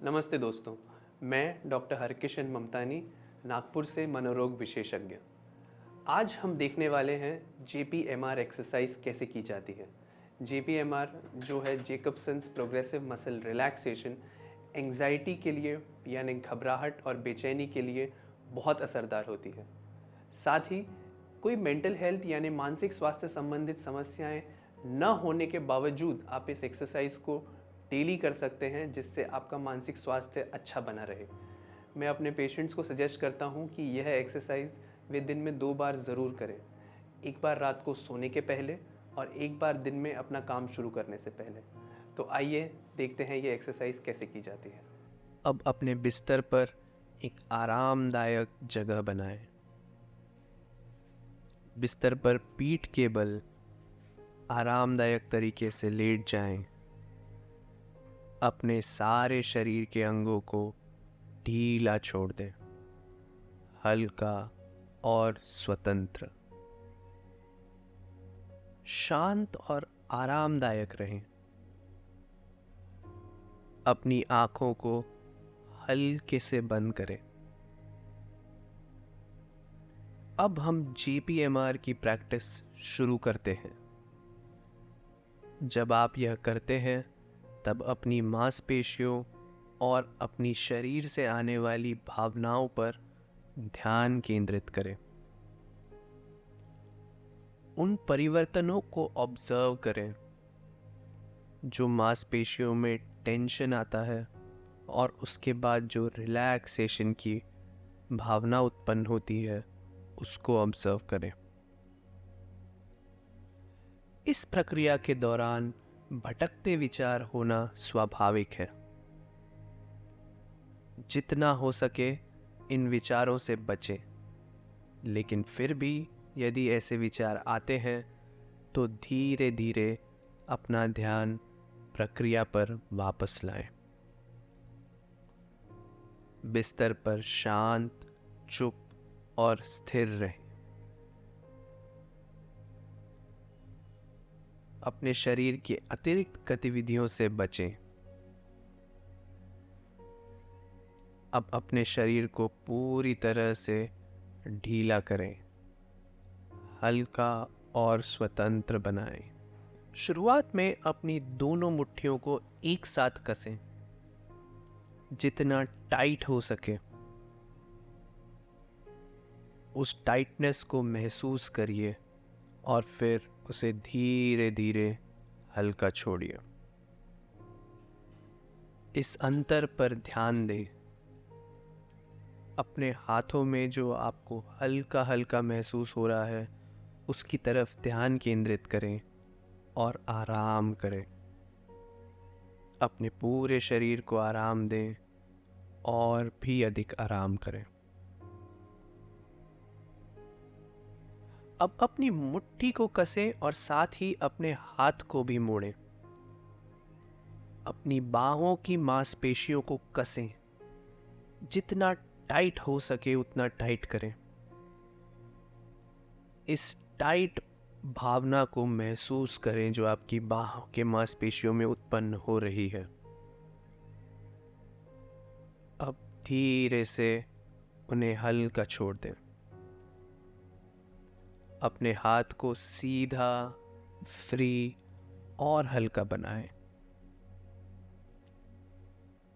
नमस्ते दोस्तों, मैं डॉक्टर हरकिशन ममतानी, नागपुर से मनोरोग विशेषज्ञ। आज हम देखने वाले हैं JPMR एक्सरसाइज कैसे की जाती है। JPMR जो है जेकबसन्स प्रोग्रेसिव मसल रिलैक्सेशन, एंग्जाइटी के लिए यानी घबराहट और बेचैनी के लिए बहुत असरदार होती है। साथ ही कोई मेंटल हेल्थ यानी मानसिक स्वास्थ्य संबंधित समस्याएं न होने के बावजूद आप इस एक्सरसाइज को डेली कर सकते हैं, जिससे आपका मानसिक स्वास्थ्य अच्छा बना रहे। मैं अपने पेशेंट्स को सजेस्ट करता हूं कि यह एक्सरसाइज वे दिन में 2 बार ज़रूर करें। एक बार रात को सोने के पहले और एक बार दिन में अपना काम शुरू करने से पहले। तो आइए देखते हैं ये एक्सरसाइज कैसे की जाती है। अब अपने बिस्तर पर एक आरामदायक जगह बनाएं। बिस्तर पर पीठ के बल आरामदायक तरीके से लेट जाएं। अपने सारे शरीर के अंगों को ढीला छोड़ दें, हल्का और स्वतंत्र। शांत और आरामदायक रहें। अपनी आंखों को हल्के से बंद करें। अब हम JPMR की प्रैक्टिस शुरू करते हैं। जब आप यह करते हैं तब अपनी मांसपेशियों और अपनी शरीर से आने वाली भावनाओं पर ध्यान केंद्रित करें। उन परिवर्तनों को ऑब्जर्व करें जो मांसपेशियों में टेंशन आता है और उसके बाद जो रिलैक्सेशन की भावना उत्पन्न होती है उसको ऑब्जर्व करें। इस प्रक्रिया के दौरान भटकते विचार होना स्वाभाविक है। जितना हो सके इन विचारों से बचें, लेकिन फिर भी यदि ऐसे विचार आते हैं तो धीरे धीरे अपना ध्यान प्रक्रिया पर वापस लाएं। बिस्तर पर शांत, चुप और स्थिर रहें। अपने शरीर की अतिरिक्त गतिविधियों से बचें। अब अपने शरीर को पूरी तरह से ढीला करें, हल्का और स्वतंत्र बनाएं। शुरुआत में अपनी दोनों मुट्ठियों को एक साथ कसें, जितना टाइट हो सके। उस टाइटनेस को महसूस करिए और फिर उसे धीरे धीरे हल्का छोड़िए। इस अंतर पर ध्यान दें। अपने हाथों में जो आपको हल्का हल्का महसूस हो रहा है उसकी तरफ ध्यान केंद्रित करें और आराम करें। अपने पूरे शरीर को आराम दें और भी अधिक आराम करें। अब अपनी मुट्ठी को कसें और साथ ही अपने हाथ को भी मोड़ें। अपनी बाहों की मांसपेशियों को कसें, जितना टाइट हो सके उतना टाइट करें। इस टाइट भावना को महसूस करें जो आपकी बाहों के मांसपेशियों में उत्पन्न हो रही है। अब धीरे से उन्हें हल्का छोड़ दें। अपने हाथ को सीधा, फ्री और हल्का बनाएं।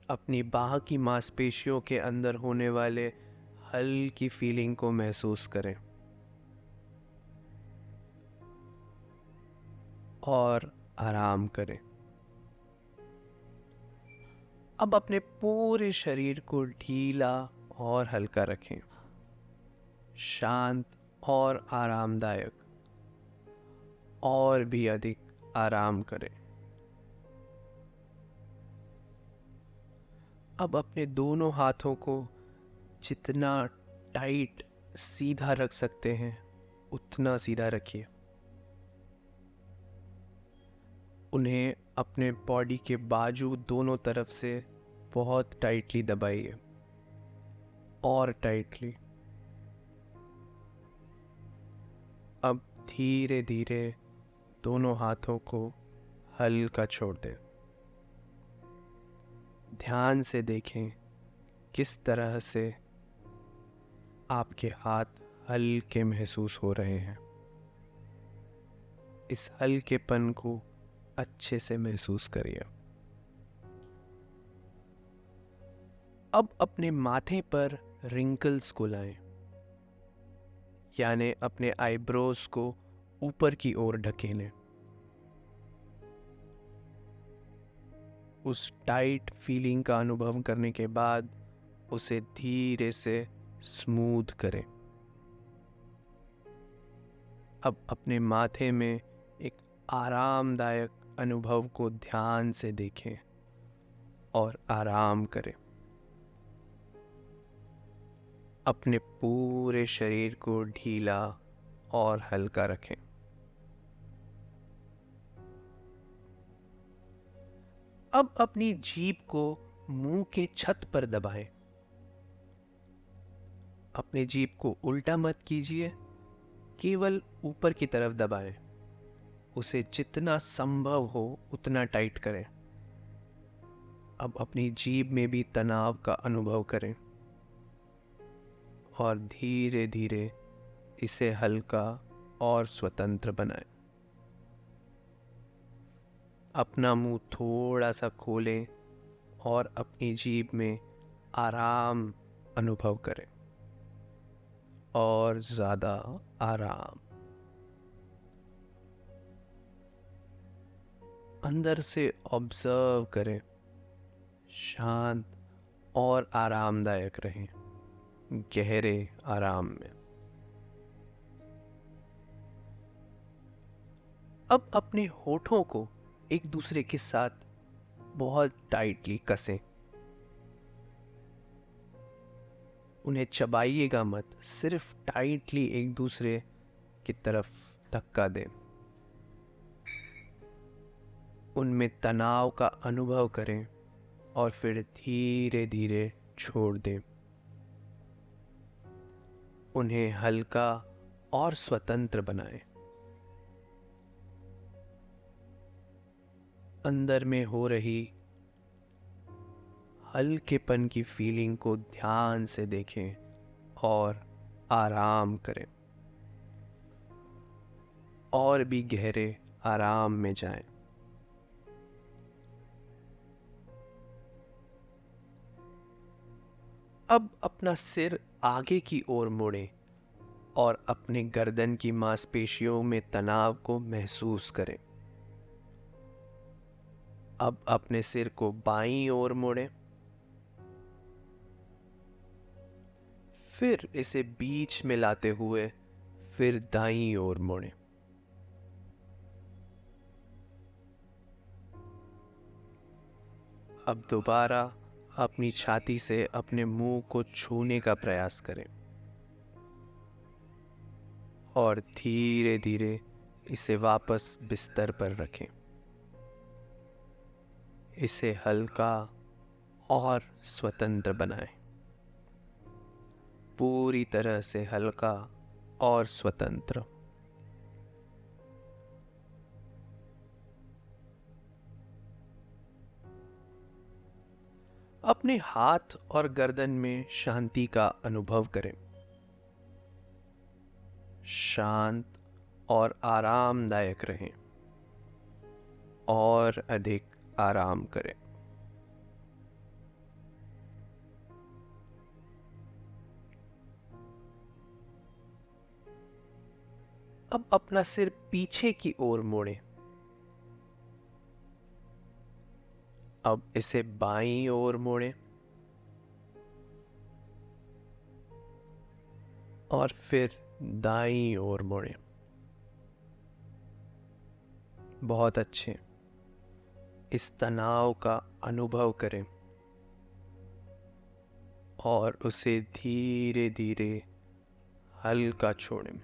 अपनी बाह की मांसपेशियों के अंदर होने वाले हल्की फीलिंग को महसूस करें और आराम करें। अब अपने पूरे शरीर को ढीला और हल्का रखें, शांत और आरामदायक, और भी अधिक आराम करें। अब अपने दोनों हाथों को जितना टाइट सीधा रख सकते हैं उतना सीधा रखिए। उन्हें अपने बॉडी के बाजू दोनों तरफ से बहुत टाइटली दबाइए और टाइटली। अब धीरे धीरे दोनों हाथों को हल्का छोड़ दें। ध्यान से देखें किस तरह से आपके हाथ हल्के महसूस हो रहे हैं। इस हल्केपन को अच्छे से महसूस करिए। अब अपने माथे पर रिंकल्स को लाएं, यानी अपने आईब्रोज को ऊपर की ओर ढकेलें। उस टाइट फीलिंग का अनुभव करने के बाद उसे धीरे से स्मूथ करें। अब अपने माथे में एक आरामदायक अनुभव को ध्यान से देखें और आराम करें। अपने पूरे शरीर को ढीला और हल्का रखें। अब अपनी जीभ को मुंह के छत पर दबाएं। अपने जीभ को उल्टा मत कीजिए, केवल ऊपर की तरफ दबाएं। उसे जितना संभव हो उतना टाइट करें। अब अपनी जीभ में भी तनाव का अनुभव करें और धीरे धीरे इसे हल्का और स्वतंत्र बनाएं। अपना मुंह थोड़ा सा खोलें और अपनी जीभ में आराम अनुभव करें और ज़्यादा आराम। अंदर से ऑब्जर्व करें, शांत और आरामदायक रहें, गहरे आराम में। अब अपने होठों को एक दूसरे के साथ बहुत टाइटली कसें। उन्हें चबाइएगा मत, सिर्फ टाइटली एक दूसरे की तरफ धक्का दें। उनमें तनाव का अनुभव करें और फिर धीरे धीरे छोड़ दें। उन्हें हल्का और स्वतंत्र बनाएं। अंदर में हो रही हल्केपन की फीलिंग को ध्यान से देखें और आराम करें और भी गहरे आराम में जाएं। अब अपना सिर आगे की ओर मोड़ें और अपने गर्दन की मांसपेशियों में तनाव को महसूस करें। अब अपने सिर को बाईं ओर मोड़ें, फिर इसे बीच में लाते हुए फिर दाईं ओर मोड़ें। अब दोबारा अपनी छाती से अपने मुंह को छूने का प्रयास करें और धीरे धीरे इसे वापस बिस्तर पर रखें। इसे हल्का और स्वतंत्र बनाएं, पूरी तरह से हल्का और स्वतंत्र। अपने हाथ और गर्दन में शांति का अनुभव करें। शांत और आरामदायक रहें और अधिक आराम करें। अब अपना सिर पीछे की ओर मोड़ें। अब इसे बाईं ओर मोड़ें और फिर दाईं ओर मोड़ें। बहुत अच्छे। इस तनाव का अनुभव करें और उसे धीरे धीरे हल्का छोड़ें।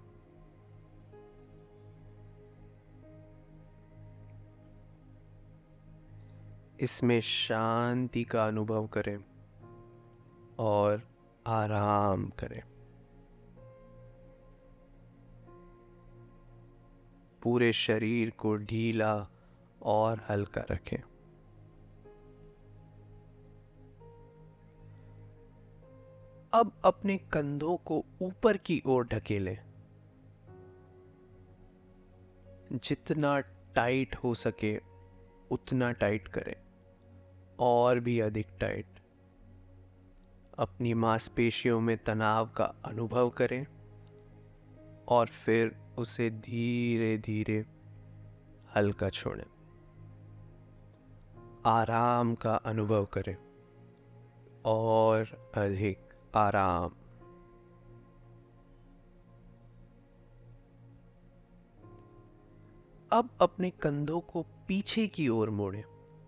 इसमें शांति का अनुभव करें और आराम करें। पूरे शरीर को ढीला और हल्का रखें। अब अपने कंधों को ऊपर की ओर ढकेलें। जितना टाइट हो सके उतना टाइट करें, और भी अधिक टाइट। अपनी मांसपेशियों में तनाव का अनुभव करें और फिर उसे धीरे धीरे हल्का छोड़ें। आराम का अनुभव करें, और अधिक आराम। अब अपने कंधों को पीछे की ओर मोड़ें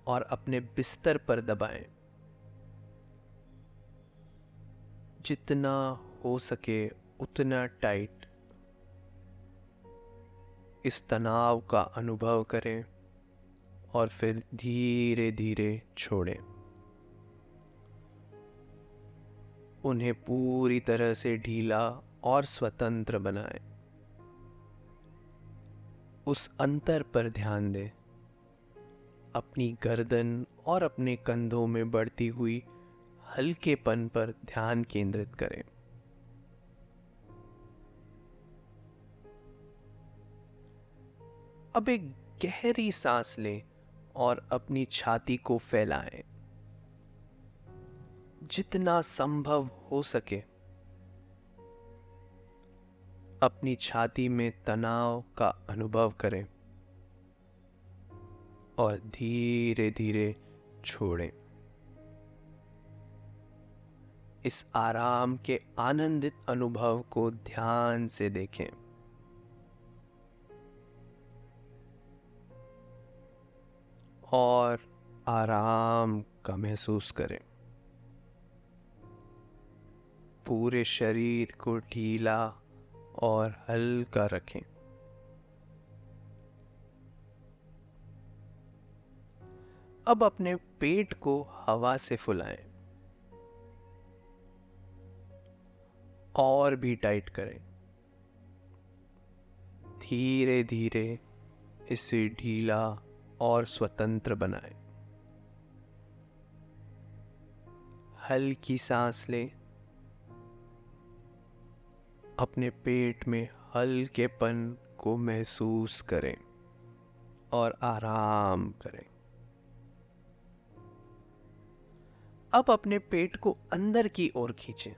और अपने बिस्तर पर दबाएं। जितना हो सके उतना टाइट। इस तनाव का अनुभव करें और फिर धीरे धीरे छोड़ें। उन्हें पूरी तरह से ढीला और स्वतंत्र बनाएं। उस अंतर पर ध्यान दें। अपनी गर्दन और अपने कंधों में बढ़ती हुई हल्केपन पर ध्यान केंद्रित करें। अब एक गहरी सांस लें और अपनी छाती को फैलाएं। जितना संभव हो सके अपनी छाती में तनाव का अनुभव करें और धीरे धीरे छोड़ें। इस आराम के आनंदित अनुभव को ध्यान से देखें। और आराम का महसूस करें। पूरे शरीर को ढीला और हल्का रखें। अब अपने पेट को हवा से फुलाएं और भी टाइट करें। धीरे धीरे इसे ढीला और स्वतंत्र बनाएं। हल्की सांस लें। अपने पेट में हल्केपन को महसूस करें और आराम करें। अब अपने पेट को अंदर की ओर खींचें।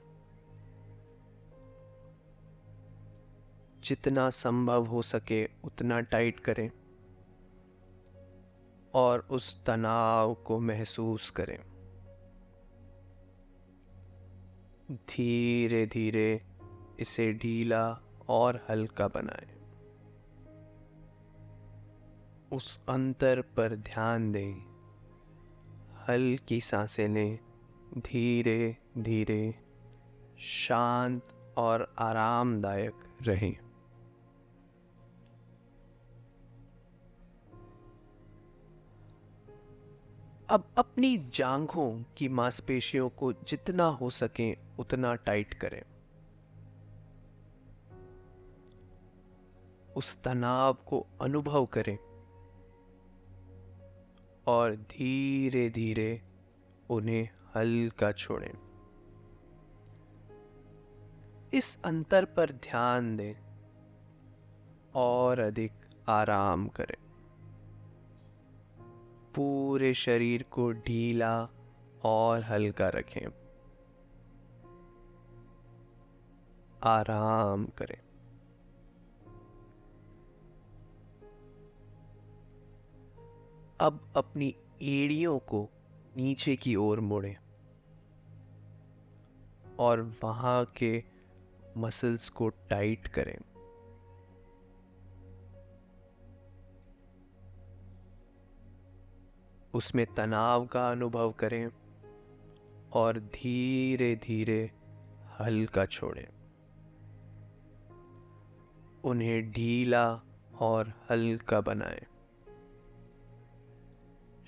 जितना संभव हो सके उतना टाइट करें और उस तनाव को महसूस करें। धीरे धीरे इसे ढीला और हल्का बनाएं। उस अंतर पर ध्यान दें। हल्की सांसें लें। धीरे धीरे शांत और आरामदायक रहें। अब अपनी जांघों की मांसपेशियों को जितना हो सके उतना टाइट करें। उस तनाव को अनुभव करें और धीरे धीरे उन्हें हल्का छोड़ें। इस अंतर पर ध्यान दें और अधिक आराम करें। पूरे शरीर को ढीला और हल्का रखें। आराम करें। अब अपनी एड़ियों को नीचे की ओर मोड़ें और वहां के मसल्स को टाइट करें। उसमें तनाव का अनुभव करें और धीरे धीरे हल्का छोड़ें। उन्हें ढीला और हल्का बनाएं।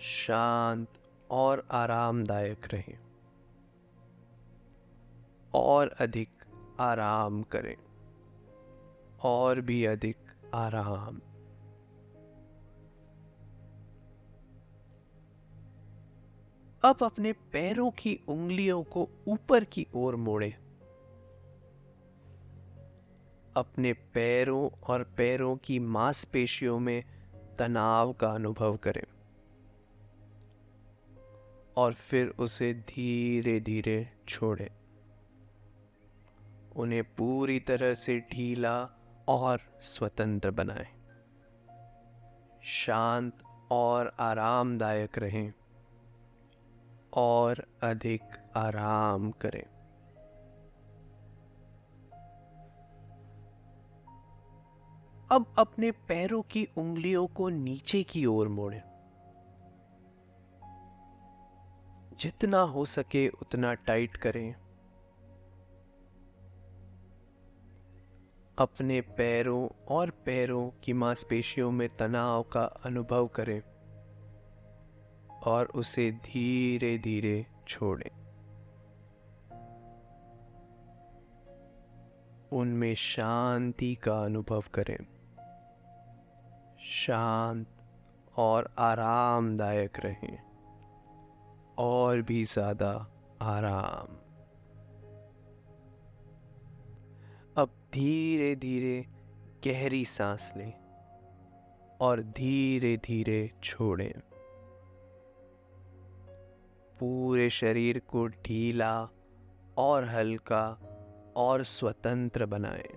शांत और आरामदायक रहें। और अधिक आराम करें। और भी अधिक आराम। अब अपने पैरों की उंगलियों को ऊपर की ओर मोड़ें अपने पैरों और पैरों की मांसपेशियों में तनाव का अनुभव करें और फिर उसे धीरे धीरे छोड़ें। उन्हें पूरी तरह से ढीला और स्वतंत्र बनाएं। शांत और आरामदायक रहें और अधिक आराम करें। अब अपने पैरों की उंगलियों को नीचे की ओर मोड़ें। जितना हो सके उतना टाइट करें। अपने पैरों और पैरों की मांसपेशियों में तनाव का अनुभव करें और उसे धीरे धीरे छोड़ें। उनमें शांति का अनुभव करें। शांत और आरामदायक रहें और भी ज़्यादा आराम। अब धीरे धीरे गहरी सांस लें और धीरे धीरे छोड़ें। पूरे शरीर को ढीला और हल्का और स्वतंत्र बनाएं।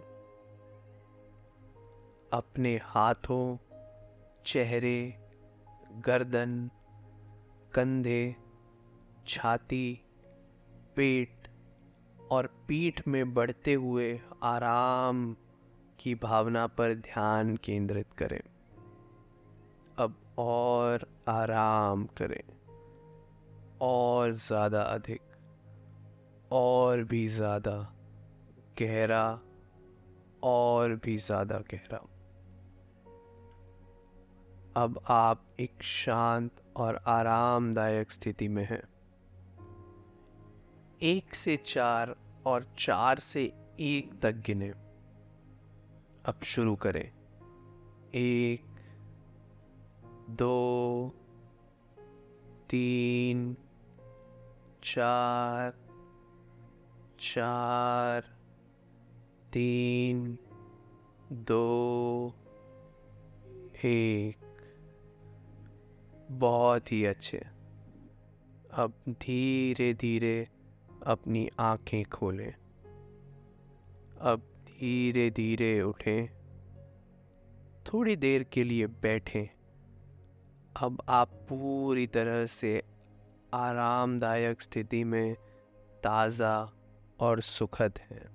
अपने हाथों, चेहरे, गर्दन, कंधे, छाती, पेट और पीठ में बढ़ते हुए आराम की भावना पर ध्यान केंद्रित करें। अब और आराम करें और ज़्यादा अधिक और भी ज़्यादा गहरा और भी ज़्यादा गहरा। अब आप एक शांत और आरामदायक स्थिति में हैं। 1 से 4 और 4 से 1 तक गिने। अब शुरू करें। 1, 2, 3, 4, 4, 3, 2, 1। बहुत ही अच्छे। अब धीरे धीरे अपनी आंखें खोलें। अब धीरे धीरे उठें। थोड़ी देर के लिए बैठें। अब आप पूरी तरह से आरामदायक स्थिति में ताज़ा और सुखद हैं।